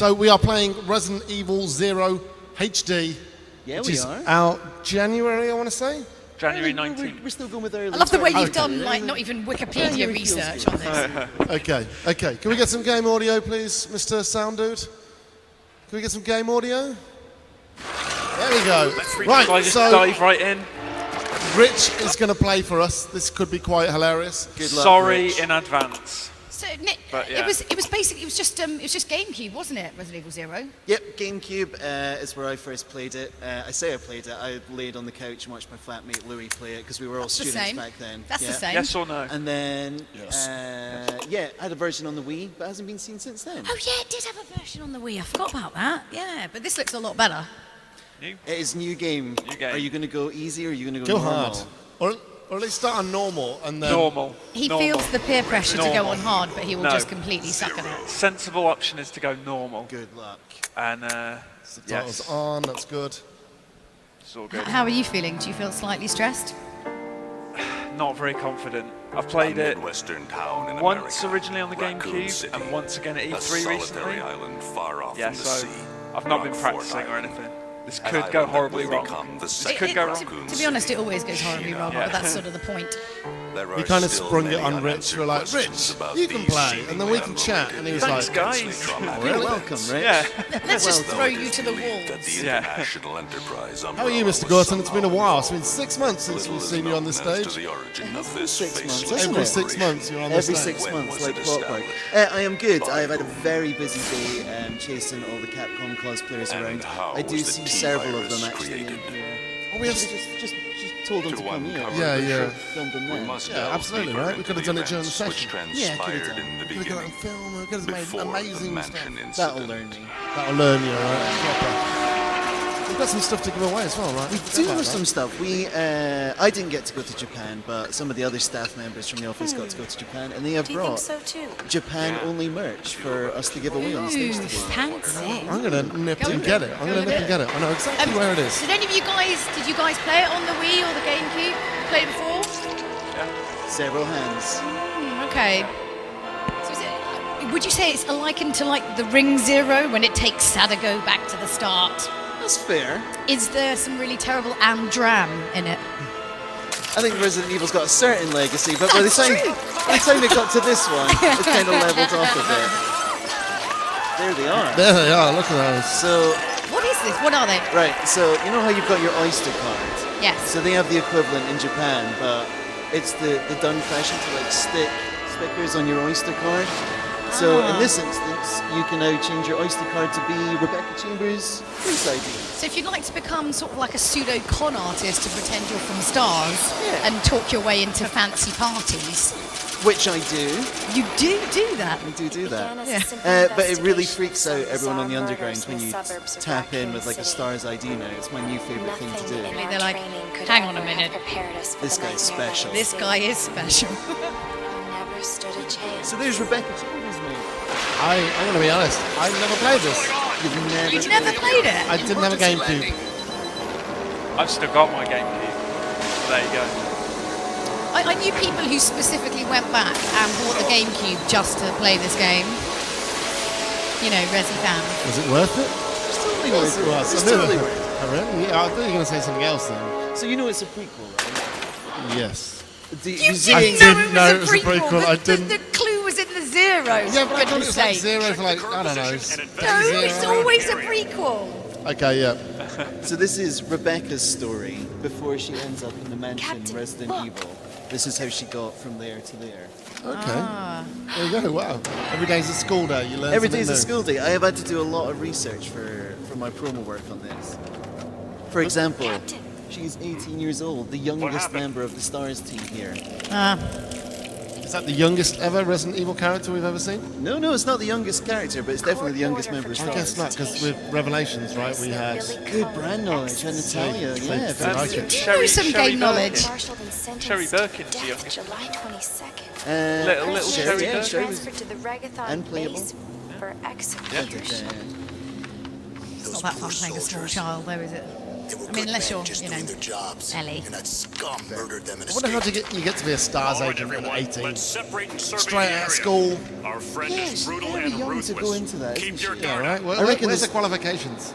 So we are playing Resident Evil 0 HD. Yeah, which we is are. out January, I want to say. January 19th. We're still going with early. I love the way you've Okay. done, like, not even Wikipedia research on this. Okay. Can we get some game audio, please, Mr. Sound Dude? Can we get some game audio? There we go. Right, Shall I just so dive right in? Rich is going to play for us. This could be quite hilarious. Good luck, Sorry Rich. in advance. So, Nick, But, yeah. it was basically, it was just GameCube, wasn't it, Resident Evil 0? Yep, GameCube is where I first played it. I say I played it. I laid on the couch and watched my flatmate Louis play it because we were all That's the students same. back then. That's the Yeah. same. Yes or no? And then, Yes. I had a version on the Wii, but it hasn't been seen since then. Oh yeah, it did have a version on the Wii. I forgot about that. Yeah, but this looks a lot better. New? It is new game. New game. Are you going to go easy or are you going to go Go normal? hard. Or at least start on normal and then... Normal. He Normal. feels the peer pressure to go Normal. on hard, but he will No. just completely suck at it. Sensible option is to go normal. Good luck. And Subtitles yes, on, that's good. it's all good. How are you feeling? Do you feel slightly stressed? Not very confident. I've played it Midwestern town in once America, originally on the Raccoon GameCube City, and once again at a E3 solitary recently. island far off Yeah, in the so sea. I've not been Rockford practicing or Island. anything. This An could island go that horribly will wrong. become the It second could go wrong. Raccoon To be honest, it City. always goes horribly wrong, Yeah. but that's sort of the point. There We are kind of still sprung it many on Rich. unanswered We're like, questions Rich, about you can these play, and then we can seemingly chat. And he was Thanks, like, guys. oh, You're really? welcome, Rich. Yeah. Let's just Though throw it you is to the believed that wolves. the Yeah. International Enterprise How are you, umbrella Mr. was Gorton? It's been a somehow while. It's been involved. 6 months since Little we've is seen you on this known as to stage. the origin of It's this 6 months, faceless isn't Every it? 6 months you're on this Every stage. 6 When months, was like it clockwork. established? I am good. I have had a very busy day chasing all the Capcom cosplayers And around. how I do was the see T several of them virus actually in created? here. Oh, we have... Just told them To to come here. uncover Yeah, the yeah. truth, Filmed them we there. must Yeah, delve absolutely, deeper right? We into could have the done it during the events session. which Yeah, could have transpired done. in the We could have beginning. done film. We could have made Before the amazing mansion stuff. incident. That'll learn me. That'll learn you, right? Proper. We've got some stuff to give away as well, right? We do have some stuff. I didn't get to go to Japan, but some of the other staff members from the office got to go to Japan, and they have Do you think brought so too? Japan-only merch for us to give away on stage Ooh, today. fancy. I'm going to nip Go and with get it. it. I'm Go going to with nip it. and get it. I know exactly where it is. Did any of you guys play it on the Wii or the GameCube? Played it before? Several hands. Okay. So would you say it's likened to like the Ring Zero when it takes Sadago back to the start? That's fair. Is there some really terrible Amdram in it? I think Resident Evil's got a certain legacy, but by the That's time true. it got to this one, it kind of leveled off a bit. There they are. There they are. Look at those. So, What is this? What are they? right, so you know how you've got your Oyster card? Yes. So they have the equivalent in Japan, but it's the done fashion to like stick stickers on your Oyster card. So in this instance, you can now change your Oyster card to be Rebecca Chambers' Face ID. So if you'd like to become sort of like a pseudo con artist to pretend you're from Stars Yeah. and talk your way into fancy parties, Which I do. you do that. I do that. Yeah. But it really freaks out everyone on the underground when you tap in with like a Stars ID now. It's my new favourite thing to do. They're like, hang on a minute. This guy's special. This guy is special. Never stood a chance. So there's Rebecca Chambers, mate. I'm going to be honest. I've never played this. You've never played it? I didn't have a GameCube. I've still got my GameCube. There you go. I knew people who specifically went back and bought the GameCube just to play this game. You know, Resi fans. Was it worth it? It's totally Yes, worth it it. was. It's I knew totally it. worth it. Oh, really? Yeah, I thought you were going to say something else then. So you know it's a prequel, right? Yes. The You Museum- didn't know know it was a prequel. I The- didn't. The clue was in the zeros. Yeah, but I thought it goodness was like sake. zero for like, I don't know. No, it's always a prequel. Okay, yeah. So this is Rebecca's story before she ends up in the mansion Captain, Resident look. Evil. This is how she got from there to there. Okay. There you go. Wow. Every day's a school day. You learn Every something day's a new. school day. I have had to do a lot of research for my promo work on this. For example, Captain. she's 18 years old, the youngest member of the Stars team here. Is that the youngest ever Resident Evil character we've ever seen? No, it's not the youngest character, but it's definitely the youngest member of I Stars. guess not, because with Revelations, right, we had... Good brand knowledge, and Natalia, See, yeah. see, I like it. Know some game knowledge. Marshaled and sentenced Sherry to Birkin's death youngest. July 22nd. Little Prisoners Sherry were Birkin. transferred to the Regathon Unplayable. base for execution. It's not that fun playing a small child, though, is it? They were I mean, good unless men you're, just you doing know, their jobs. Ellie. And that scum murdered them and I wonder how escaped. you get to be a STARS agent at 18. Straight out of school. Our friend Yeah, is she's brutal very and young ruthless. to go into that, Keep isn't your she? Yeah, guard right. up. Well, I reckon where's the this- qualifications?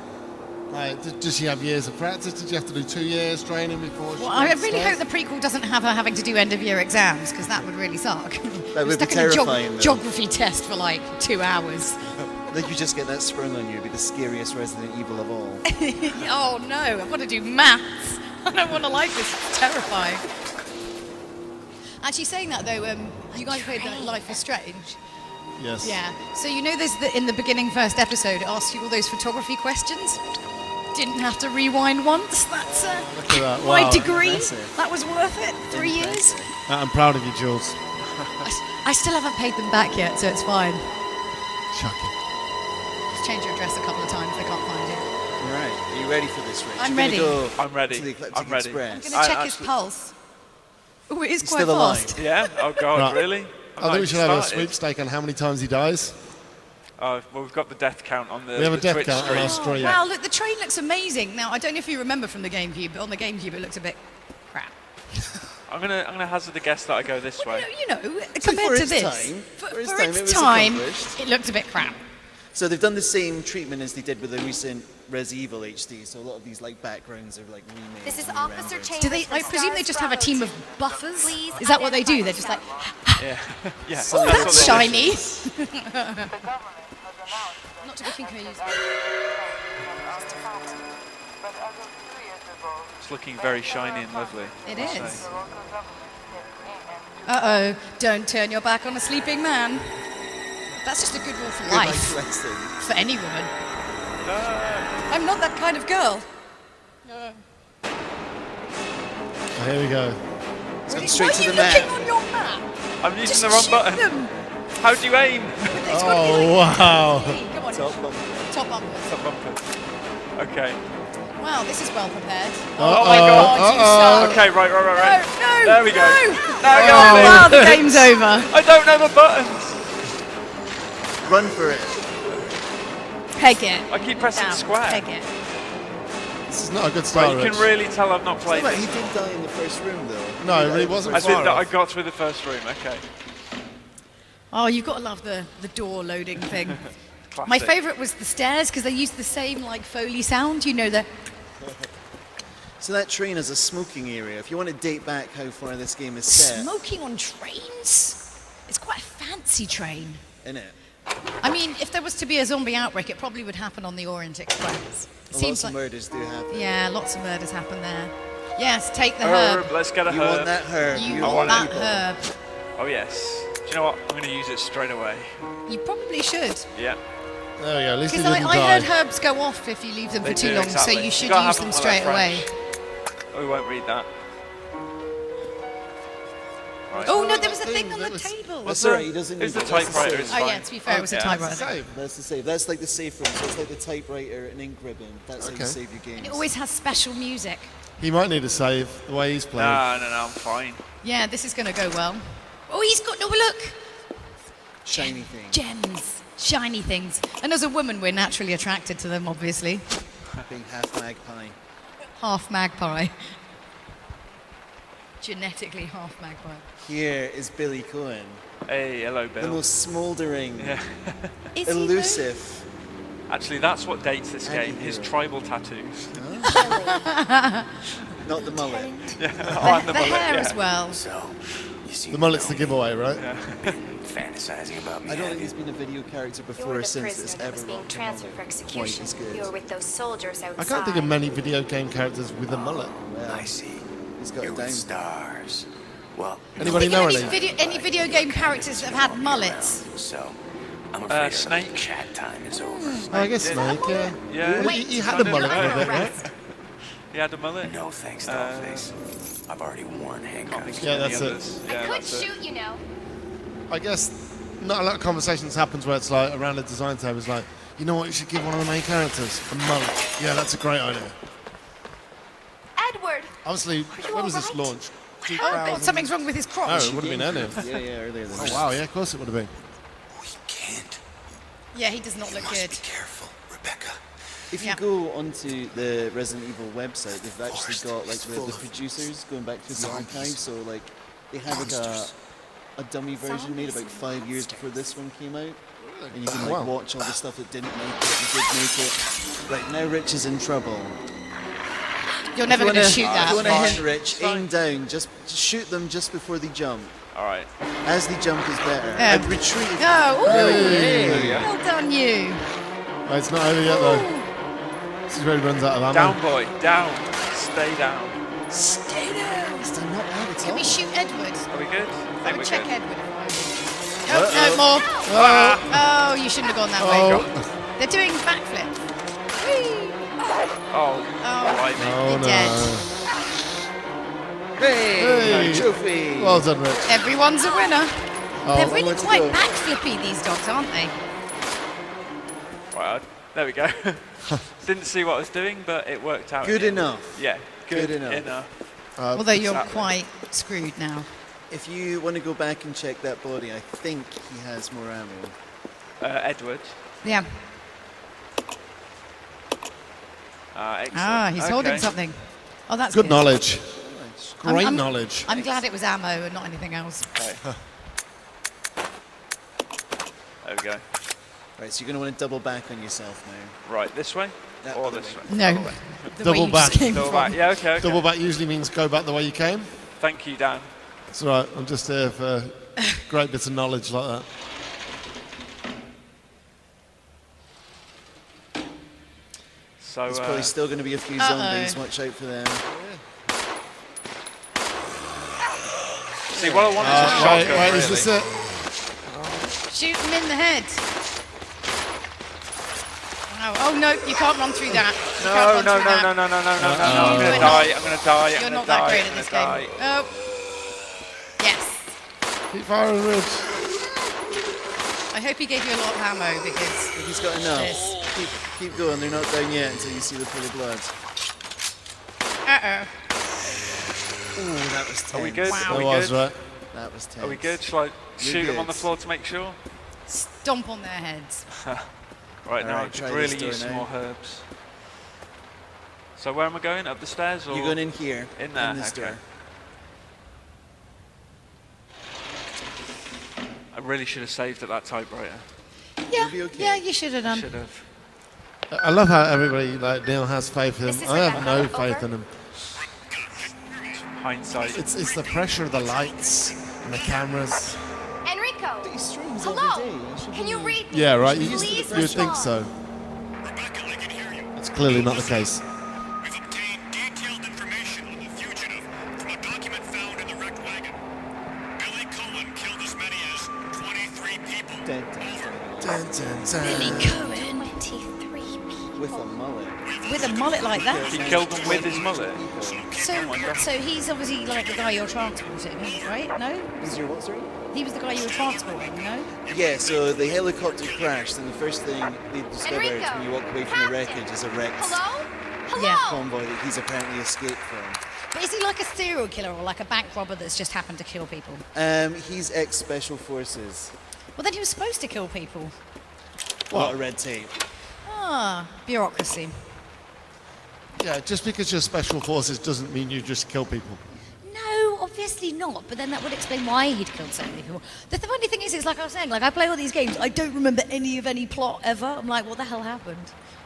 Does she have years of practice? Did you have to do 2 years training before she Well, I went really STARS? hope the prequel doesn't have her having to do end-of-year exams, because that would really suck. That would be Stuck in a terrifying, though. geography test for like 2 hours. Like you just get that sprung on you, it'd be the scariest Resident Evil of all. Oh no, I've got to do maths. I don't want to like this. It's terrifying. Actually, saying that though, you guys played the Life is Strange. Yes. Yeah. So you know, in the beginning first episode, it asks you all those photography questions. Didn't have to rewind once. That's Look at that. my Wow. degree. Impressive. That was worth it. 3 years. I'm proud of you, Jules. I still haven't paid them back yet, so it's fine. Shocking. Just change your address a couple of times. They can't find you. All right, are you ready for this, Rich? I'm You're gonna ready. Go I'm ready. To the Ecliptic I'm ready. Express. I'm going to check his actually- pulse. Oh, it is He's quite still alive. fast. Yeah? Oh, God, Right. really? I think we should have a started. sweepstake on how many times he dies. Oh, well, we've got the death count on the We have a the death Twitch count on stream. our stream. Wow, look, the train looks amazing. Now, I don't know if you remember from the GameCube, but on the GameCube it looks a bit crap. I'm gonna hazard a guess that I go this way. You know, for compared to its this, time- for for its its time, it was time, accomplished. it looked a bit crap. So they've done the same treatment as they did with the recent Res Evil HD. So a lot of these like backgrounds are like remade. This is and Officer re-rendered. Chambers. Do they? I presume they just have a team of buffers. Is that what they do? They're just like, Yeah. Yeah. oh, what that's they do. shiny. Not to be confused. It's looking very shiny and lovely. It I'll is. say. Uh-oh, don't turn your back on a sleeping man. That's just a good rule for Good life, life lesson. for any woman. I'm not that kind of girl. Here we go. It's gone Why straight are to you the looking map. on your map? I'm using Just the wrong shoot button. them. How do you aim? It's got to be Oh, like, wow. hey, come on. Top bumper. Top bumper. Stop bumper. Okay. Wow, this is well prepared. Oh my God. you suck. Okay, right. No, There we go. no. Now Oh, go on, wow, Lee. the game's over. I don't know the buttons. Run for it. Peg it. I keep pressing Down. square. Peg it. This is not a good start, Right, you Rich. can really tell I've not played But this. he did die in the first room, though. No, He it died really in the wasn't I first did far that. I off. got through the first room. Okay. Oh, you've got to love the door loading thing. Classic. My favourite was the stairs because they used the same like Foley sound. You know the. So that train has a smoking area. If you want to date back how far this game is set, Smoking on trains? It's quite a fancy train. in it. I mean, if there was to be a zombie outbreak, it probably would happen on the Orient Express. It Lots seems of like. murders do happen. Yeah, lots of murders happen there. Yes, take the Herb. herb. Let's get a You herb. want that herb. You I want want that people. herb. Oh yes. Do you know what? I'm going to use it straight away. You probably should. Yeah. There we go. At least he Because didn't I die. heard herbs go off if you leave them They for too do, long, exactly. so you should gotta use have them while straight they're away. fresh. Oh, we won't read that. Right. Oh no, there was a thing on That the was- table. That's all right. He doesn't It's need the it. That's the typewriter. save. It's Oh fine. yeah, to be fair, it was a Yeah. typewriter. Save. That's the save. That's like the safe room. So it's like the typewriter and ink ribbon. That's how Okay. you save your games. And it always has special music. He might need a save the way he's playing. No, I'm fine. Yeah, this is going to go well. Oh, he's got no look. Shiny thing. Gems, shiny things. And as a woman, we're naturally attracted to them, obviously. Being half magpie. Half magpie. Genetically half magpie. Here is Billy Cohen, Hey, hello, the Bill. most smouldering, Yeah. Is he though? elusive. Actually, that's what dates this game. His Anti-hero. tribal tattoos. Not the mullet. Yeah. The hair as well. So, you seem The mullet's the giveaway, right? been fantasizing about me. I don't have think you? there's been a video character You were before the since prisoner that's that ever was being rocked a transferred for mullet quite execution. as good. You were with those soldiers outside. I can't think of many video game characters with a mullet. Well, I see. he's got You're it with down. stars. Well, Anybody Think of know any any? any video game characters that have had mullets? So, I'm afraid our Snake. chat time is over. Oh, I guess did. Snake, yeah. Yeah. Well, he had a mullet for a bit, right? He had a mullet. No thanks, Dollface. I've already worn handcuffs. Yeah, that's Any it. others? I Yeah, could that's it. shoot, you know. I guess not a lot of conversations happens where it's like around the design table. It's like, you know what? You should give one of the main characters a mullet. Yeah, that's a great idea. Edward! Obviously, you when was this alright? launched? Oh God, something's wrong with his Oh, crotch. it would have been earlier. Yeah, earlier than Oh that. wow, yeah, of course it would have been. We can't. Yeah, he does not You look must good. be careful, Rebecca. If you Yeah. go onto the Resident Evil website, they've actually got like the producers going back through the archives. So like they had like a dummy version made about 5 years before this one came out, and you can like Wow. watch all the stuff that didn't make it and did make it. Right now, Rich is in trouble. You're never going to shoot If you that. want to Fine. hit Rich, It's fine. aim down. Just shoot them just before they jump. All right. As they jump is better. Yeah. And retreat. Oh, ooh, There we go. well done, you. Oh, it's not over yet though. This is where he runs out of ammo. Down, boy. Down. Stay down. Stay down. It's not bad at Can we all. shoot Edward? Are we good? I think would we're check good. Edward. Nope, no more. Oh, you shouldn't have gone that way. They're doing backflips. Whee! Oh, Oh. blimey. Oh You're no. dead. Hey, Hey. trophy. Well done, Rich. Everyone's a winner. They're really let's quite go. backflippy, these dogs, aren't they? Well, there we go. Didn't see what I was doing, but it worked out. Good in the end. enough. Yeah, Good good, enough. enough. Although you're exactly. quite screwed now. If you want to go back and check that body, I think he has more ammo. Edward. Yeah. Excellent. He's holding Okay. something. Oh, that's Good knowledge. I'm- Great I'm- knowledge. I'm glad it was ammo and not anything else. Okay. There we go. Right, so you're going to want to double back on yourself now. Right, this way That or other this way. way? No. Double back. The Double way you just back. came Double from. back. Yeah, okay, okay. Double back usually means go back the way you came. Thank you, Dan. It's all right. I'm just here for great bits of knowledge like that. So, There's probably still going to be a few Uh-oh. zombies. Watch out for them. see, what I want is a Wait, shotgun, wait, really. is this it? Shoot him in the head. Wow. Oh, no, you can't run through that. You No, can't run no, through no, that. no, no, no, no, no, no, Uh-oh. I'm You're gonna not- die, I'm gonna die, You're I'm not gonna that die, great I'm at this gonna game. die. Oh. Yes. Keep firing, Rich. I hope he gave you a lot of ammo because He's got enough. Yes. Keep going. They're not down yet until you see the pool of blood. uh-oh. Ooh, that was tense. Are we good? Wow. Are It we was, good? right? That was tense. Are we good? Shall I shoot them on good. the floor to make sure? Stomp on their heads. Right, now I Alright, could try really this door use some now. more herbs. So where am I going? Up the stairs or You're going in here. in there? In this Okay. door. I really should have saved at that typewriter. Yeah, be okay. yeah, you should have done. Should have. I love how everybody like Neil has faith in Is him. this I like have a no hub faith over? in him. Hindsight. It's the pressure of the lights and the cameras. Enrico! He streams Hello? every day. You should Can be- you read me? Yeah, right. You, Please you would think respond. so. It's clearly not the case. We've obtained detailed information on the fugitive from a document found in the wrecked wagon. Billy Cohen killed as many as 23 people. Dun, dun, Dun, dun, dun. Billy Cohen 23 people. with a mullet. with a mullet like that. He killed them with his mullet. So he's obviously like the guy you're transporting, right? No? Is your what, sorry? He was the guy you were transporting, no? Yeah, so the helicopter crashed, and the first thing they discovered Enrico! when you walk away from the Captain! wreckage is a wrecked Hello? Hello? Yeah. convoy that he's apparently escaped from. But is he like a serial killer or like a bank robber that's just happened to kill people? He's ex-special forces. Well, then he was supposed to kill people. A lot of red tape. Ah, bureaucracy. Yeah, just because you're special forces doesn't mean you just kill people. No, obviously not. But then that would explain why he'd killed so many people. The funny thing is, it's like I was saying, like I play all these games, I don't remember any plot ever. I'm like, what the hell happened?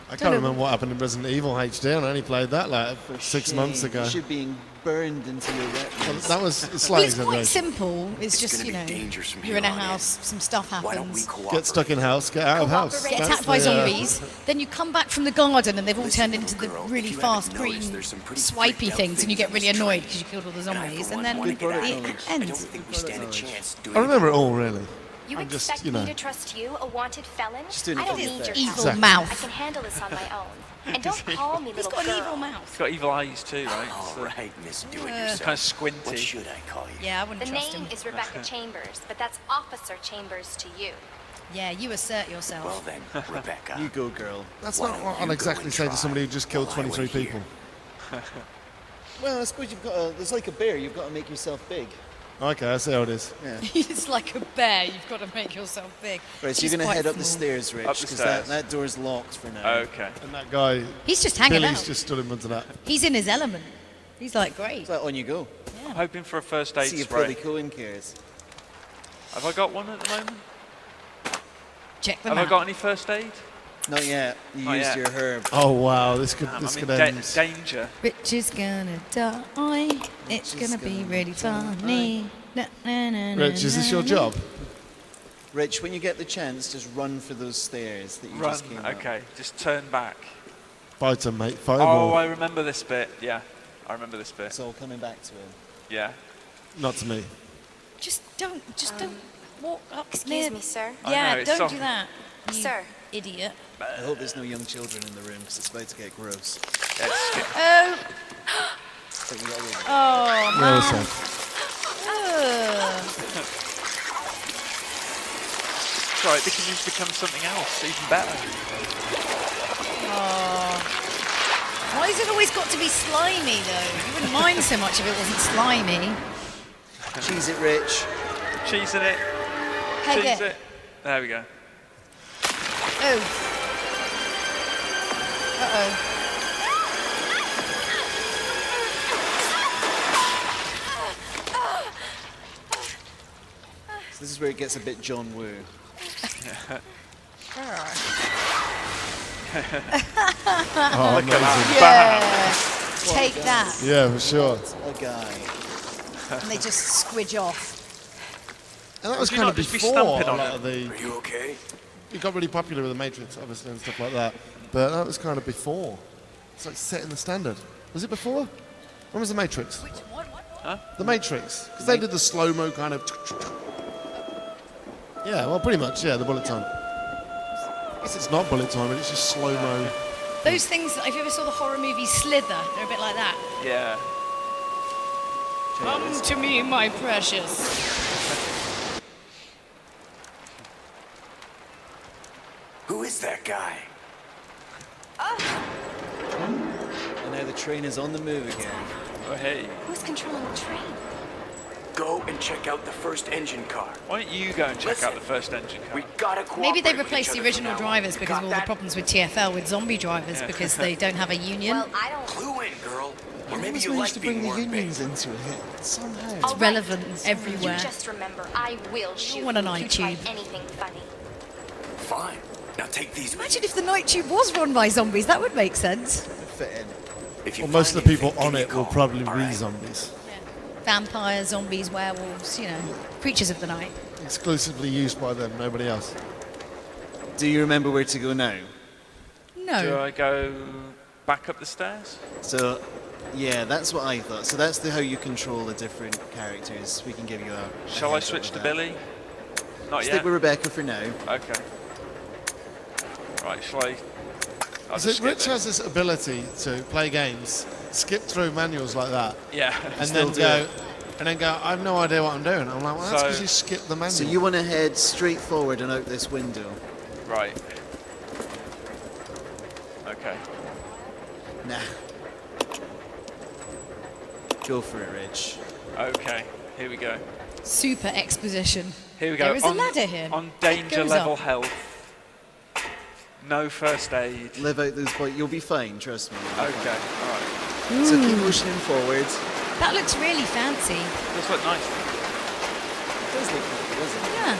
I Don't can't know. remember what happened in Resident Evil HD. I only played that like 6 months Shame. ago. You're being burned into your retinas. That was Well, slightly it's quite exaggeration. simple. It's just, gonna you be know, dangerous from you're in a here on in. house, some stuff Why don't we happens. cooperate? Get stuck in house, get out of house. Get Get That's attacked by the, zombies, then you come back from the garden and they've all Listen, turned into the little girl, really if you haven't fast noticed, green there's some pretty swipey freaked out things and you things get on really this annoyed train. because you killed all the I, zombies for and one, then wanna it get out. knowledge. I don't ends. think we stand a chance doing I remember it all, really. You I'm just, expect you know. me to trust you, a wanted felon? Just doing it I don't for the need your effect. help. Evil Exactly. I mouth. can handle this on my own. And don't call me He's little got an girl. evil mouth. He's got evil eyes too, right? All So right, Miss Do It kind of Yourself. What squinty. should I call you? Yeah, I wouldn't The trust name him. is Rebecca Chambers, but that's Officer Chambers to you. Yeah, you assert yourself. Well then, Rebecca. You go, girl. That's Why not don't what you I'd go exactly and say to try somebody who just killed while I 23 wait here? people. Well, I suppose you've got to... There's like a bear. You've got to make yourself big. Okay, I see how it is. Yeah. It's like a bear. You've got to make yourself big. Right, so She's you're going to quite head up the small. stairs, Rich, Up the because stairs. that door's locked for now. Okay. And that guy, He's just hanging Billy's out. just stood in front of that. He's in his element. He's like, great. So on you go. I'm hoping for a first aid See if spray. Billy Cohen cares. Have I got one at the moment? Check them Have out. I got any first aid? Not yet. You Not used yet. your herb. Oh wow, this could I'm this in could end. danger. Rich is gonna die. It's Rich is gonna be gonna really funny. Na, na, na, na, Rich, is this your na, job? Rich, when you get the chance, just run for those stairs that you Run. just came up. Okay. Just turn back. Fight him, mate. Fight him Oh, all. I remember this bit. Yeah. I remember this bit. It's all coming back to him. Yeah. Not to me. Just don't walk up Excuse near. me, sir. I Yeah, know, it's don't soft. do that. You Sir. idiot. I hope there's no young children in the room because it's about to get gross. Yeah, it's good. Oh, But you got away with it. oh, Yeah, we're man. safe. It's alright, they can just become something else, even better. Why has it always got to be slimy, though? You wouldn't mind so much if it wasn't slimy. Cheese it, Rich. Cheese in it. Peg Cheese it. it. There we go. Oh. Uh-oh. So this is where it gets a bit John Woo. Oh, Look at amazing. that. Yeah. Take that. Yeah, for sure. A guy. And they just squidge off. And that was you kind not of just be before stomping a on lot it? of the. Are you okay? It got really popular with the Matrix, obviously, and stuff like that. But that was kind of before. It's like setting the standard. Was it before? When was the Matrix? Which what? The Matrix, because they did the slow mo kind of. Yeah, well, pretty much. Yeah, the bullet time. I guess it's not bullet time, but it's just slow mo. Those things, if you ever saw the horror movie Slither, they're a bit like that. Yeah. Come to me, my precious. Who is that guy? And now the train is on the move again. Oh, hey. Who's controlling the train? Go and check out the first engine car. Why don't you go and check out Listen, the first engine car? We gotta cooperate Maybe they with replaced each the other original from now on. drivers You because of got all the that? problems with TFL with zombie drivers because they don't have a union. Well, I don't. Clue in, girl. Or maybe Always you managed like to bring being the worked unions big. into it somehow. All right. relevant You everywhere. just remember, I will shoot want a you if night you try tube. anything funny. Fine. Now take these. with Imagine you. if the night tube was run by zombies. That would make sense. Fit in. If you Well, most find of the people anything, on give me a it will call, probably all be right? zombies. Vampires, zombies, werewolves, creatures of the night. Exclusively used by them, nobody else. Do you remember where to go now? Do No. I go back up the stairs? So, yeah, that's what I thought. So that's how you control the different characters. We can give you a. Shall I heads up switch with to that. Billy? Not Stick yet. with Rebecca for now. Okay. Right, shall I? I'll So just skip Rich it. has this ability to play games, skip through manuals like that, Yeah. and Still then do go, it. and then go. I have no idea what I'm doing. I'm like, well, that's So- because you skipped the manual. So you want to head straight forward and out this window. Right. Okay. Nah. Go for it, Rich. Okay. Here we go. Super exposition. Here we go. There is a ladder here. On It danger goes level up. health. No first aid. Live out those points. You'll be fine, trust me. You'll be Okay. All right. fine. So keep motioning forward. That looks really fancy. This look nice. It does look cool, doesn't it? Yeah.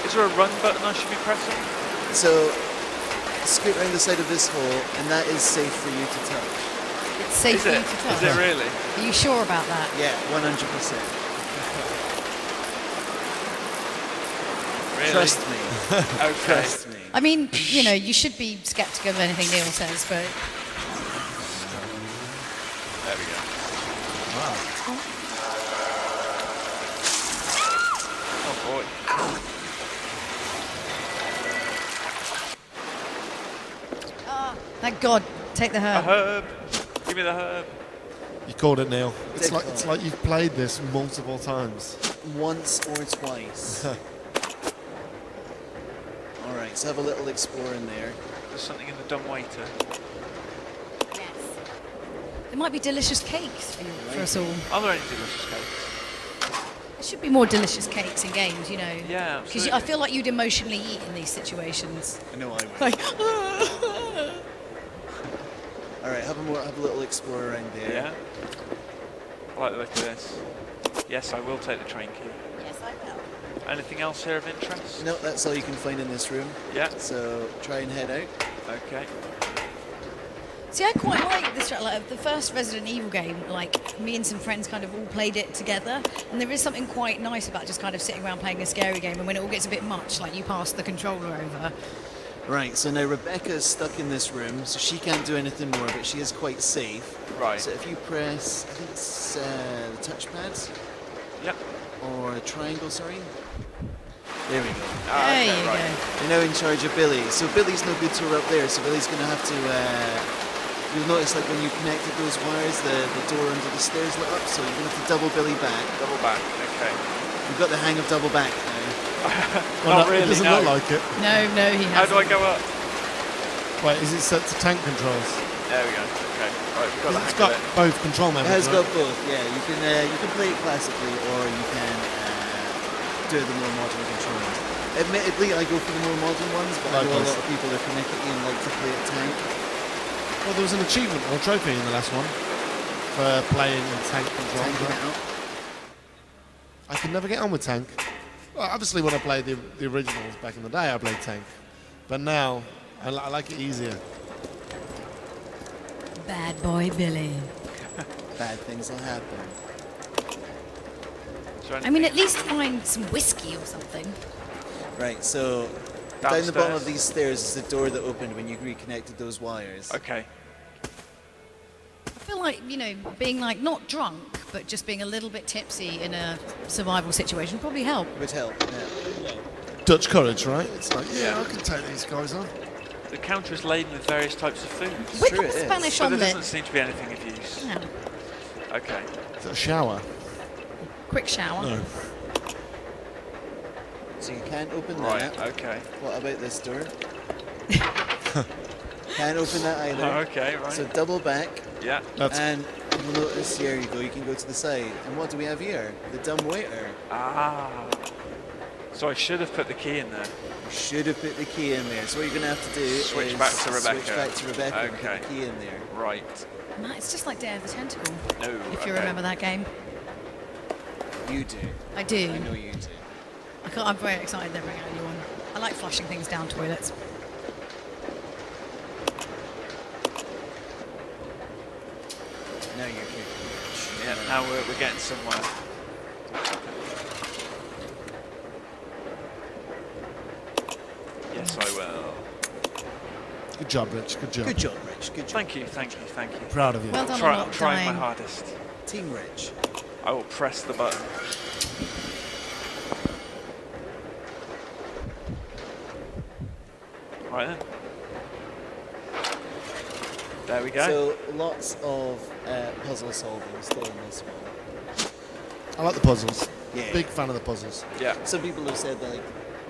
Is there a run button I should be pressing? So scoot around the side of this hole, and that is safe for you to touch. It's safe Is for you it? to touch. Is it really? Are you sure about that? Yeah, 100%. Really? Trust me. Okay. Trust me. I mean, you should be skeptical of anything Neil says, but There we go. Oh boy. thank God, take the A herb. herb. Give me the herb. You called it, Neil. It's Big like call. it's like you've played this multiple times. Once or twice. Alright, so have a little explore in there. There's something in the dumbwaiter. There might be delicious cakes for us all. Are there any delicious cakes? There should be more delicious cakes in games, you know. Yeah, Because I feel like you'd emotionally eat in these situations. I know I would. Like, All right, have a little explore around there. Yeah. I like the look of this. Yes, I will take the train key. yes, I will. Anything else here of interest? No, that's all you can find in this room. Yeah. So try and head out. Okay. See, I quite like this. Like the first Resident Evil game, like me and some friends kind of all played it together, and there is something quite nice about just kind of sitting around playing a scary game, and when it all gets a bit much, like you pass the controller over. Right, so now Rebecca's stuck in this room, so she can't do anything more, but she is quite safe. Right. So if you press, I think it's the touchpad, Yep. or triangle, sorry. There we go. Ah, There okay, you right. go. You're now in charge of Billy. So Billy's no good to her up there, so Billy's going to have to... you'll notice like when you connected those wires, the door under the stairs lit up, so you're going to have to double Billy back. Double back. Okay. You've got the hang of double back now. Well, Not no, really. It doesn't no. look like it. No, he How hasn't. do I go up? Wait, is it set to tank controls? There we go. Okay. Right, we've got the It's hang got of it. both control It members. has right? got both, yeah. You can play it classically, or you can do the more modern controls. Admittedly, I go for the more modern ones, but I know a Likewise. lot of people are connected and like to play it tank. Well, there was an achievement or trophy in the last one for playing in tank controls. Tanking right? it out. I could never get on with tank. Well, obviously, when I played the originals back in the day, I played tank. But now, I like it easier. Bad boy Billy. Bad things will happen. Is there I mean, anything- at least find some whiskey or something. Right, so down the bottom Downstairs. of these stairs is the door that opened when you reconnected those wires. Okay. I feel like, you know, being like not drunk, but just being a little bit tipsy in a survival situation probably help. Would help, yeah. Dutch courage, right? It's like, yeah, Yeah. I can take these guys on. The counter is laden with various types of food. Whip true up it is. Spanish But there omelette. doesn't seem to be anything of use. No. Okay. Is it a shower? Quick shower. No. So you can't open Right. that. Okay. What about this door? Can't open that either. Okay. Right. So double back, Yeah. That's and you'll notice here you go, you can go to the side. And what do we have here? The dumb waiter. Ah. So I should have put the key in there. You should have put the key in there. So what you're going to have to do Switch is back to Rebecca. switch back to Rebecca and Okay. put the key in there. Right. Matt, it's just like Day of the Tentacle, No. if you okay. remember that game. You do. I do. I know you do. I'm very excited they're bringing out a new one. I like flushing things down toilets. Now you're kicking. Yeah. Now we're getting somewhere. Yes, I will. good job, Rich. Good job. Good job, Rich. Good job. Thank you. Thank you. Thank you. Proud of you. Well done Try, on I'm not trying my dying. hardest. Team Rich. I will press the button. Right then. There we go. So lots of puzzle solving still in this one. I like the puzzles. Yeah. Big fan of the puzzles. yeah. Some people have said that like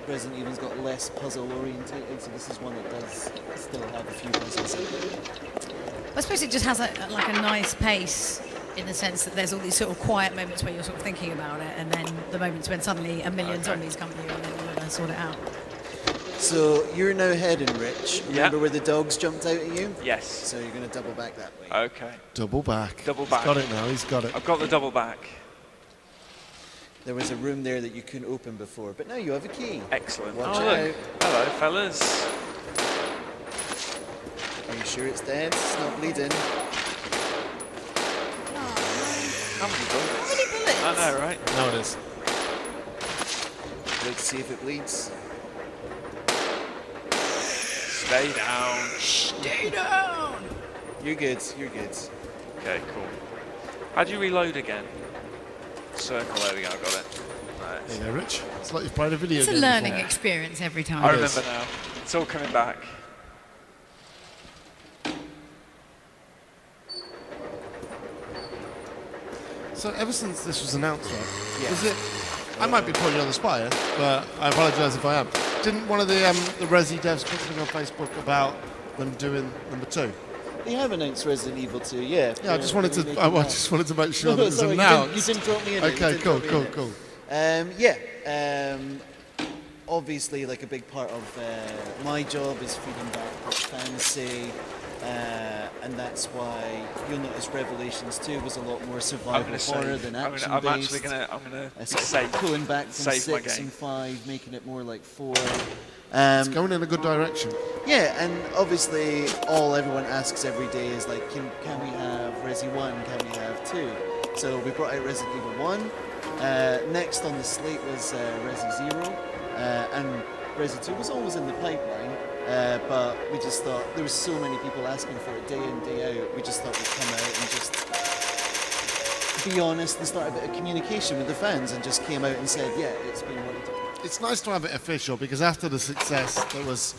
Resident Evil's got less puzzle orientated, so this is one that does still have a few puzzles in it. I suppose it just has like a nice pace in the sense that there's all these sort of quiet moments where you're sort of thinking about it, and then the moments when suddenly a million Okay. zombies come to you and then you've got to sort it out. So you're now heading, Rich. Yeah. Remember where the dogs jumped out at you? Yes. So you're going to double back that way. Okay. Double back. Double He's back. got it now. He's got it. I've got the double back. There was a room there that you couldn't open before, but now you have a key. Excellent. Watch oh, look. out. Hello, fellas. Are you sure it's dead? It's not bleeding. How many bullets? How many bullets? I know, right? Now it is. Look to see if it bleeds. Stay down. Stay down! You're good. You're good. Okay, cool. How do you reload again? Circle, there we go, I got it. Right. There you go, Rich. It's like you've played a video It's a game learning before. experience every time. I It remember is. now. It's all coming back. So ever since this was announced, right? Yeah. Is it? I might be putting you on the spot here, but I apologise if I am. Didn't one of the Resi devs put something on Facebook about them doing number 2? They have announced Resident Evil 2, yeah. Yeah, I just wanted to. They're I remaking just wanted to make sure that. that it was Sorry, announced. you didn't drop me in it. You Okay, didn't cool, drop me cool, in it. cool. Obviously, like a big part of my job is feeding back what fans say, and that's why you'll notice Revelations 2 was a lot more I'm survival going to horror save. than I'm action actually based. going to. I'm going to Sort of save. pulling back from Save my 6 game. and 5, making it more like 4. It's going in a good direction. Yeah, and obviously all everyone asks every day is like, can we have Resi 1, can we have 2? So we brought out Resident Evil 1. Next on the slate was Resi 0, and Resi 2 was always in the pipeline, but we just thought there was so many people asking for it day in, day out, we just thought we'd come out and just be honest and start a bit of communication with the fans, and just came out and said, yeah, it's been wanted to. It's nice to have it official because after the success that was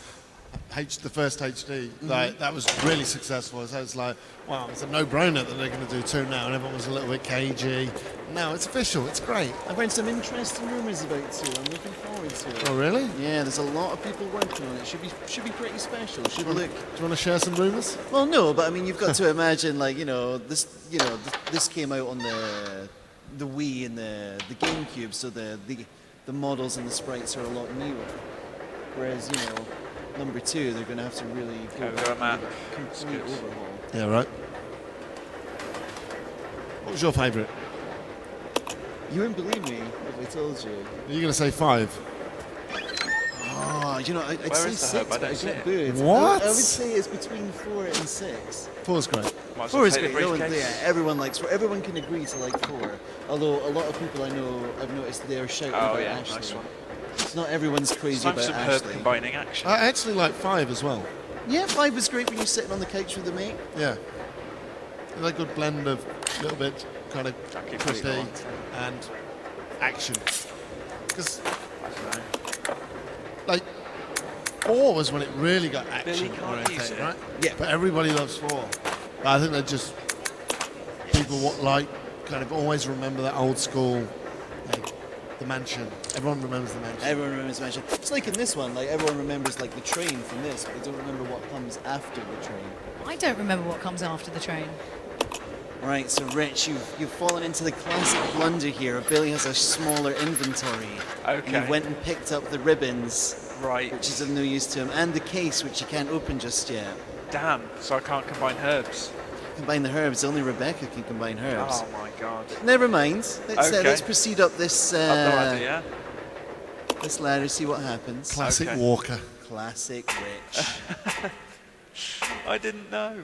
the first HD, like that was really successful. So it's like, wow, it's a no-brainer that they're going to do 2 now, and everyone was a little bit cagey. Now it's official. It's great. I've heard some interesting rumours about 2. I'm looking forward to it. Oh, really? Yeah, there's a lot of people working on it. Should be pretty special. Should look. Do you want to share some rumours? Well, no, but I mean, you've got to imagine, like, this came out on the Wii and the GameCube, so the models and the sprites are a lot newer. Whereas, number 2, they're going to have to really go Go back map. and give it a complete overhaul. Yeah, right. What was your favourite? You wouldn't believe me if I told you. Are you going to say 5? Oh, I'd Where say is the 6, hub? I but don't I see got it. booed. What? I would say it's between 4 and 6. 4's great. Might as 4 well is take great. the No one, briefcase. yeah, everyone likes 4. Everyone can agree to like 4. Although a lot of people I know, I've noticed they are shouting Oh about yeah, Ashley. nice one. It's not everyone's crazy Some about superb Ashley. combining action. I actually like 5 as well. Yeah, 5 was great when you're sitting on the couch with a mate. Yeah. It's a good blend of a little bit kind of I'll keep crispy it on. and action. Because, I don't know. like, 4 was when it really got Billy action can't use oriented, it. right? Yeah. But everybody loves 4. But I think they're just people kind of always remember that old school, like, the mansion. Everyone remembers the mansion. Everyone remembers the mansion. It's like in this one, like everyone remembers like the train from this, but they don't remember what comes after the train. I don't remember what comes after the train. Right, so Rich, you've fallen into the classic blunder here. Billy has a smaller inventory. And Okay. you went and picked up the ribbons, Right. which is of no use to him, and the case, which you can't open just yet. Damn. So I can't combine herbs. Combine the herbs. Only Rebecca can combine herbs. Oh my god. Never mind. Okay. Let's proceed up this I've no idea. this ladder. See what happens. Classic Okay. Walker. Classic Rich. I didn't know.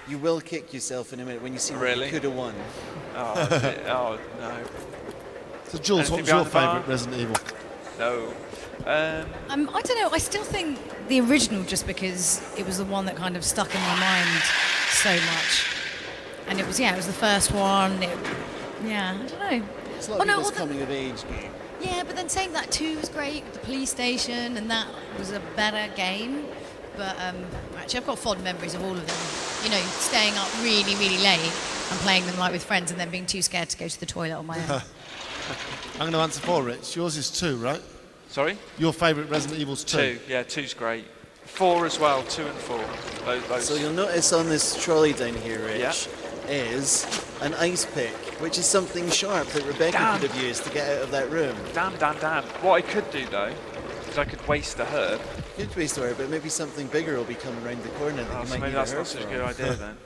You will kick yourself in a minute when you see what Really? you could have won. Oh, oh no. So, Jules, what Anything was your behind the bar? favourite Resident Evil? No. I don't know. I still think the original, just because it was the one that kind of stuck in my mind so much, and it was the first one. I don't know. It's a lot of people's although- coming of age game. Yeah, but then saying that 2 was great with the police station, and that was a better game. But actually, I've got fond memories of all of them. Staying up really, really late and playing them like with friends, and then being too scared to go to the toilet on my own. I'm going to answer 4, Rich. Yours is 2, right? Sorry? Your favourite Resident Evil's 2. 2. Yeah, 2's great. 4 as well. 2 and 4. Those. So you'll notice on this trolley down here, Rich, Yeah. is an ice pick, which is something sharp that Rebecca Damn. could have used to get out of that room. Damn. What I could do though, is I could waste a herb. Good waste to her, but maybe something bigger will be coming around the corner that Oh, you so might maybe need that's a not herb such a from. good idea then.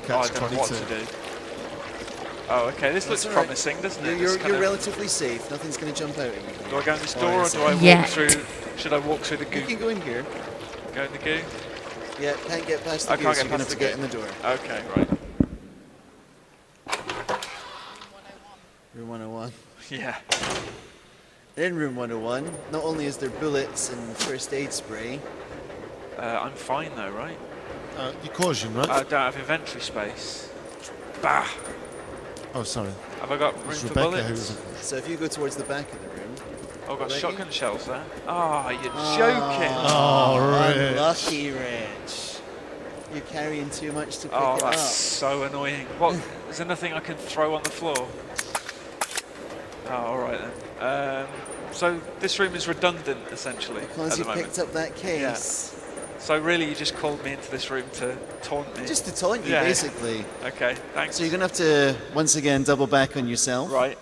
Catch I don't know what 22. to do. Oh, okay. This looks That's all right. promising, doesn't it? You're, This you're, kind you're of- relatively safe. Nothing's going to jump out at you. Do I go in this Oh, door or yes. do I walk Yet. through? Should I walk through the You goo? can go in here. Go in the goo? Yeah, can't get past the I gate, can't so get you're going to have past to the get gate. in the door. Okay, right. Room 101. Yeah. In room 101, not only is there bullets and first aid spray, I'm fine though, right? Your caution, right? I don't have inventory space. Bah! Oh, sorry. Have I got room It's for Rebecca bullets? who was. so if you go towards the back of the room, Oh, I've got Rebecca? shotgun shells there. Oh, you're joking! Oh, Rich. unlucky Rich. You're carrying too much to pick Oh, it that's up. so annoying. What? Is there nothing I can throw on the floor? Oh, alright then. So this room is redundant, essentially, Because at you the moment. picked up that case. So really, you just called me into this room to taunt me? Just to taunt you, Yeah. basically. Okay, thanks. So you're going to have to, once again, double back on yourself. Right.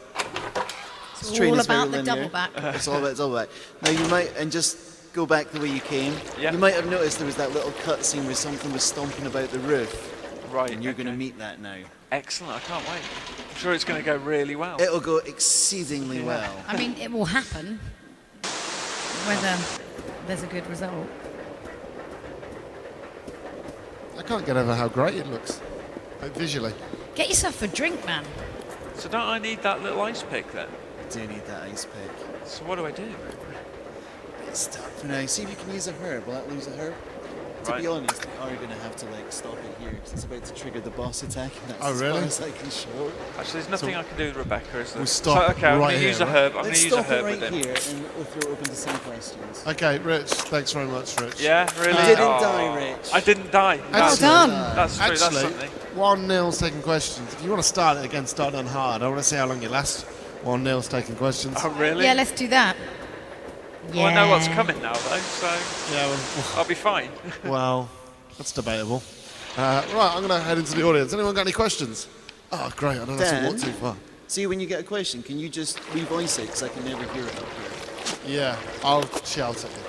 It's Train all is very about the linear. double back. It's all about double back. Now you might, and just go back the way you came. Yeah. You might have noticed there was that little cut scene where something was stomping about the roof. Right. And you're going to okay. meet that now. Excellent. I can't wait. I'm sure it's going to go really well. It'll go exceedingly well. I mean, it will happen. Whether there's a good result. I can't get over how great it looks, like visually. Get yourself a drink, man. So don't I need that little ice pick then? Do you need that ice pick? So what do I do? It's stuck for now. See if you can use a herb. Will that lose a herb? To Right. be honest, we are going to have to stop it here because it's about to trigger the boss attack. And that's Oh, really? as far as I can show. Actually, there's nothing I can do with Rebecca, is there? We'll stop okay, I'm right going to use here, a right? herb. I'm going Let's to use a stop it herb right with him. here and we'll throw it open to some questions. Okay, Rich, thanks very much, Rich. Yeah, really? You didn't Oh, die, Rich. I didn't die. Well Actually- done. That's true. That's Actually, something. 1-0's taking questions. If you want to start it again, start on hard. I want to see how long you last. 1-0's taking questions. Oh, really? Yeah, let's do that. Well, I know what's coming now, though, so Yeah, I'll be fine. well, that's debatable. Right, I'm going to head into the audience. Anyone got any questions? Oh, great. I don't have to walk Dan? too far. See, when you get a question, can you just revoice it because I can never hear it up here. Yeah, I'll shout at you.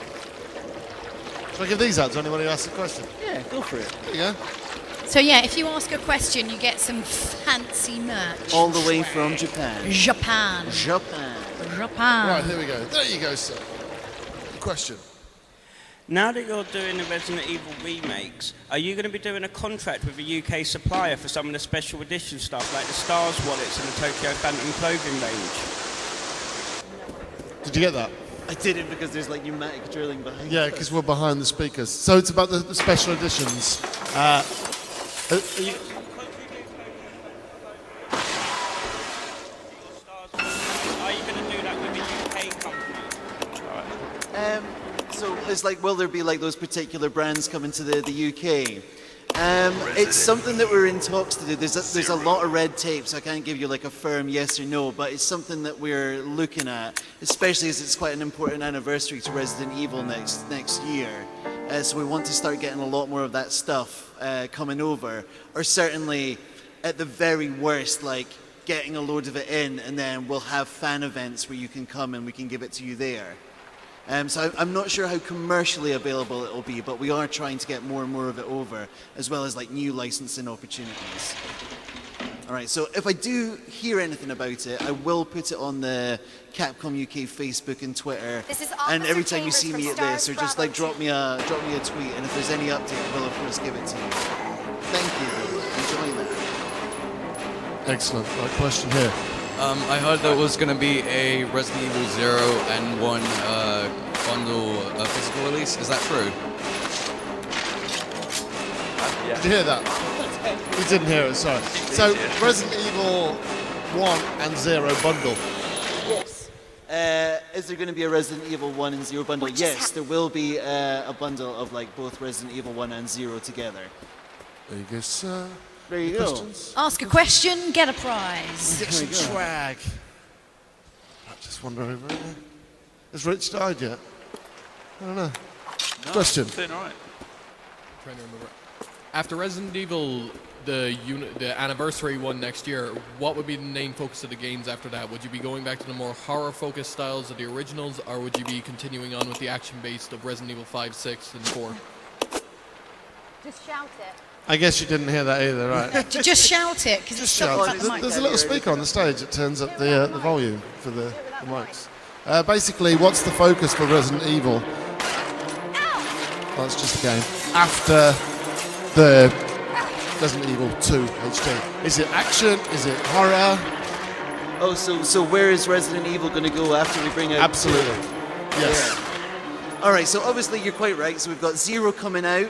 Shall I give these out to anyone who asks a question? Yeah, go for it. There you go. So yeah, if you ask a question, you get some fancy merch. All the way from Japan. Japan. Japan. Japan. Right, here we go. There you go, sir. Question. Now that you're doing the Resident Evil remakes, are you going to be doing a contract with a UK supplier for some of the special edition stuff, like the Stars wallets and the Tokyo Phantom clothing range? Did you get that? I didn't because there's like pneumatic drilling behind Yeah, us. because we're behind the speakers. So it's about the special editions. Are you- Are you going to do that with a UK company? So it's like, will there be like those particular brands coming to the UK? It's something that we're in talks to do. There's a lot of red tape, so I can't give you like a firm yes or no, but it's something that we're looking at, especially as it's quite an important anniversary to Resident Evil next year. So we want to start getting a lot more of that stuff coming over, or certainly at the very worst, like getting a load of it in, and then we'll have fan events where you can come and we can give it to you there. So I'm not sure how commercially available it will be, but we are trying to get more and more of it over, as well as like new licensing opportunities. All right, so if I do hear anything about it, I will put it on the Capcom UK Facebook and Twitter. This is And every Officer time you see Chambers me from at this, or Stars just like Bravo drop me a tweet, and if there's any update, I will of course give it to you. Thank you. Enjoy that. Excellent. Right, question here. I heard there was going to be a Resident Evil 0 and 1 bundle physical release. Is that true? Did you hear that? You didn't hear it, sorry. So, Resident Evil 1 and 0 bundle. Yes. Is there going to be a Resident Evil 1 and 0 bundle? Yes, there will be a bundle of like both Resident Evil 1 and 0 together. There you go, sir. There you go. Questions? Ask a question, get a prize. Get some swag. Right, just wander over there. Has Rich died yet? I don't know. Question. Doing all right. Trying to remember. After Resident Evil, the anniversary one next year, what would be the main focus of the games after that? Would you be going back to the more horror-focused styles of the originals, or would you be continuing on with the action-based of Resident Evil 5, 6, and 4? Just shout it. I guess you didn't hear that either, right? Just shout it, because it's Just stuck shout at it. the mic. There's a little speaker on the stage that turns up the volume for the mics. Basically, what's the focus for Resident Evil? Well, it's just a game. After the Resident Evil 2 HD. Is it action? Is it horror? Oh, so where is Resident Evil going to go after we bring out? Absolutely. Yes. Yeah. All right, so obviously you're quite right. So we've got 0 coming out,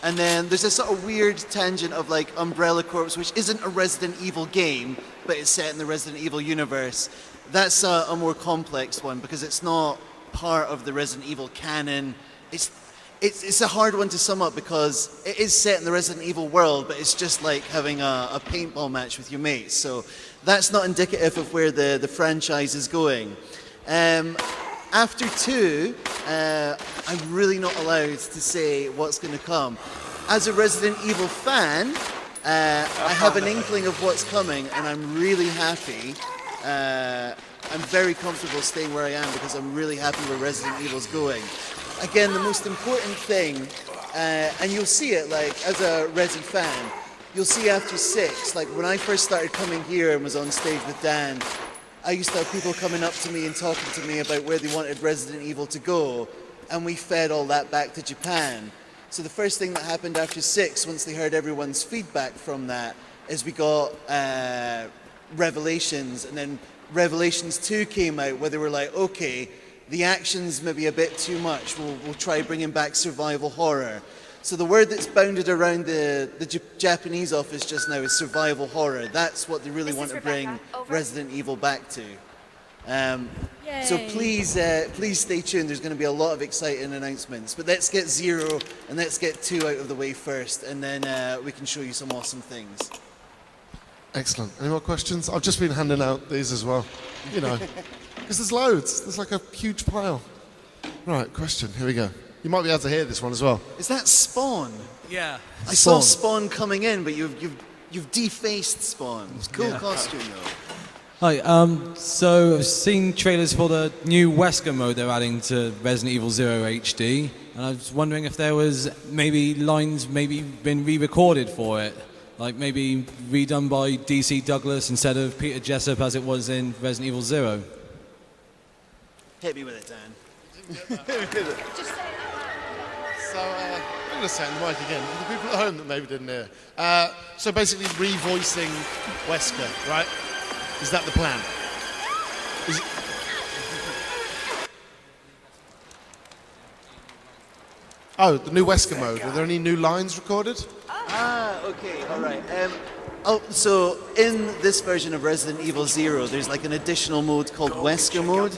and then there's a sort of weird tangent of like Umbrella Corps, which isn't a Resident Evil game, but it's set in the Resident Evil universe. That's a more complex one because it's not part of the Resident Evil canon. It's a hard one to sum up because it is set in the Resident Evil world, but it's just like having a paintball match with your mates. So that's not indicative of where the franchise is going. After 2, I'm really not allowed to say what's going to come. As a Resident Evil fan, I have an inkling of what's coming, and I'm really happy. I'm very comfortable staying where I am because I'm really happy where Resident Evil's going. Again, the most important thing, and you'll see it like as a Resi fan, you'll see after 6, like when I first started coming here and was on stage with Dan, I used to have people coming up to me and talking to me about where they wanted Resident Evil to go, and we fed all that back to Japan. So the first thing that happened after 6, once they heard everyone's feedback from that, is we got Revelations, and then Revelations 2 came out where they were like, okay, the action's maybe a bit too much, we'll try bringing back survival horror. So the word that's bounded around the Japanese office just now is survival horror. That's what they really want to bring Resident Evil back to. So please stay tuned. There's going to be a lot of exciting announcements. But let's get 0 and let's get 2 out of the way first, and then we can show you some awesome things. Excellent. Any more questions? I've just been handing out these as well. You know, because there's loads. There's like a huge pile. Right, question. Here we go. You might be able to hear this one as well. Is that Spawn? Yeah. I saw Spawn coming in, but you've defaced Spawn. It's a cool costume though. Hi, so I've seen trailers for the new Wesker mode they're adding to Resident Evil 0 HD, and I was wondering if there was maybe lines been re-recorded for it, like maybe redone by DC Douglas instead of Peter Jessup as it was in Resident Evil 0. Hit me with it, Dan. So, I'm going to say it in the mic again, for the people at home that maybe didn't hear. So basically revoicing Wesker, right? Is that the plan? Oh, the new Wesker mode. Are there any new lines recorded? Okay, all right. So in this version of Resident Evil 0, there's like an additional mode called Wesker mode,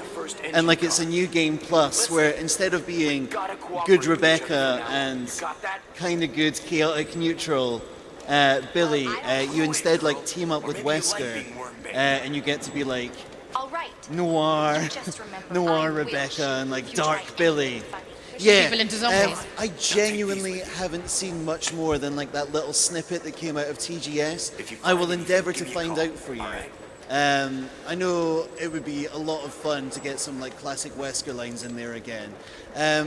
and like it's a new game plus where instead of being good Rebecca and kind of good chaotic neutral Billy, you instead like team up with Wesker, and you get to be like noir Rebecca and like dark Billy. Yeah, people into zombies. I genuinely haven't seen much more than like that little snippet that came out of TGS. I will endeavour to find out for you. I know it would be a lot of fun to get some like classic Wesker lines in there again.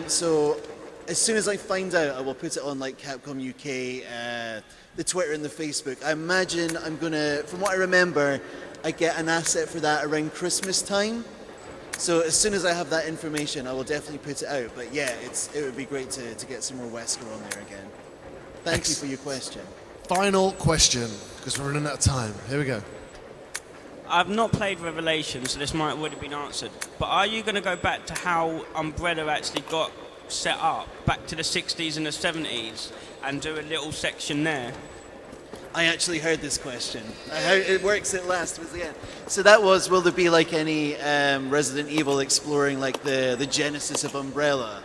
So as soon as I find out, I will put it on like Capcom UK, the Twitter and the Facebook. I imagine I'm gonna, from what I remember, I get an asset for that around Christmas time. So as soon as I have that information, I will definitely put it out. But yeah, it would be great to get some more Wesker on there again. Thank you for your question. Final question, because we're running out of time. Here we go. I've not played Revelation, so this might have already been answered. But are you going to go back to how Umbrella actually got set up, back to the 60s and the 70s, and do a little section there? I actually heard this question. How it works at last was the end. So that was, will there be like any Resident Evil exploring like the genesis of Umbrella?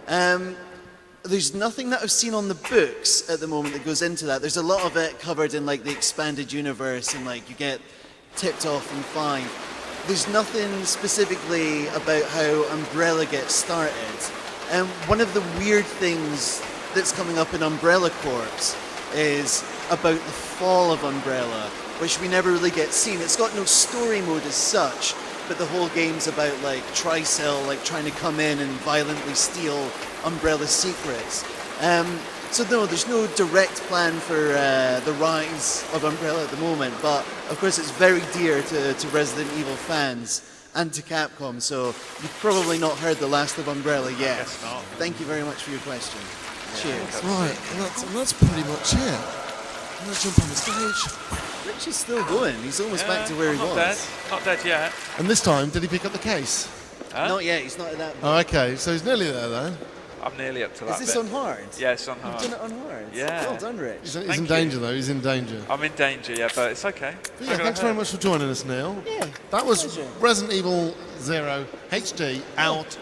There's nothing that I've seen on the books at the moment that goes into that. There's a lot of it covered in like the expanded universe, and like you get tipped off in 5. There's nothing specifically about how Umbrella gets started. And one of the weird things that's coming up in Umbrella Corps is about the fall of Umbrella, which we never really get seen. It's got no story mode as such, but the whole game's about like Tricell like trying to come in and violently steal Umbrella's secrets. So no, there's no direct plan for the rise of Umbrella at the moment, but of course it's very dear to Resident Evil fans and to Capcom, so you've probably not heard the last of Umbrella yet. Thank you very much for your question. Cheers. Right, and that's pretty much it. I'm going to jump on the stage. Rich is still going. He's almost back to where he was. Not dead yet. And this time, did he pick up the case? Not yet, he's not at that point. Oh, okay, so he's nearly there then. I'm nearly up to that. Is this on hard? Yeah, it's on hard. You've done it on hard? Yeah. Well done, Rich. He's in danger though, he's in danger. I'm in danger, yeah, but it's okay. But yeah, thanks very much for joining us, Neil. Yeah. That was pleasure. Resident Evil 0 HD out.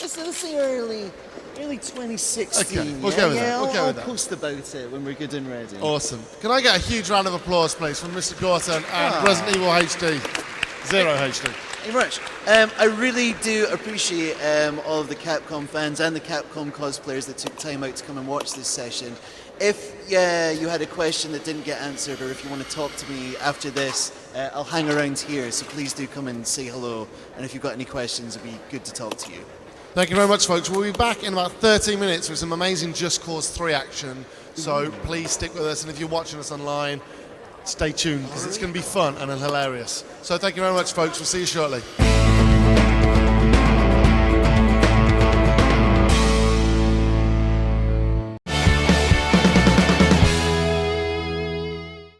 Let's say early 2016. Okay, we'll go with that. We'll go I'll with that. post about it when we're good and ready. Awesome. Can I get a huge round of applause, please, from Mr. Gorton and Resident Evil HD 0 HD? Thank you very much. I really do appreciate all of the Capcom fans and the Capcom cosplayers that took time out to come and watch this session. If you had a question that didn't get answered, or if you want to talk to me after this, I'll hang around here, so please do come and say hello. And if you've got any questions, it'd be good to talk to you. Thank you very much, folks. We'll be back in about 30 minutes with some amazing Just Cause 3 action. So please stick with us, and if you're watching us online, stay tuned, because it's going to be fun and hilarious. So thank you very much, folks. We'll see you shortly.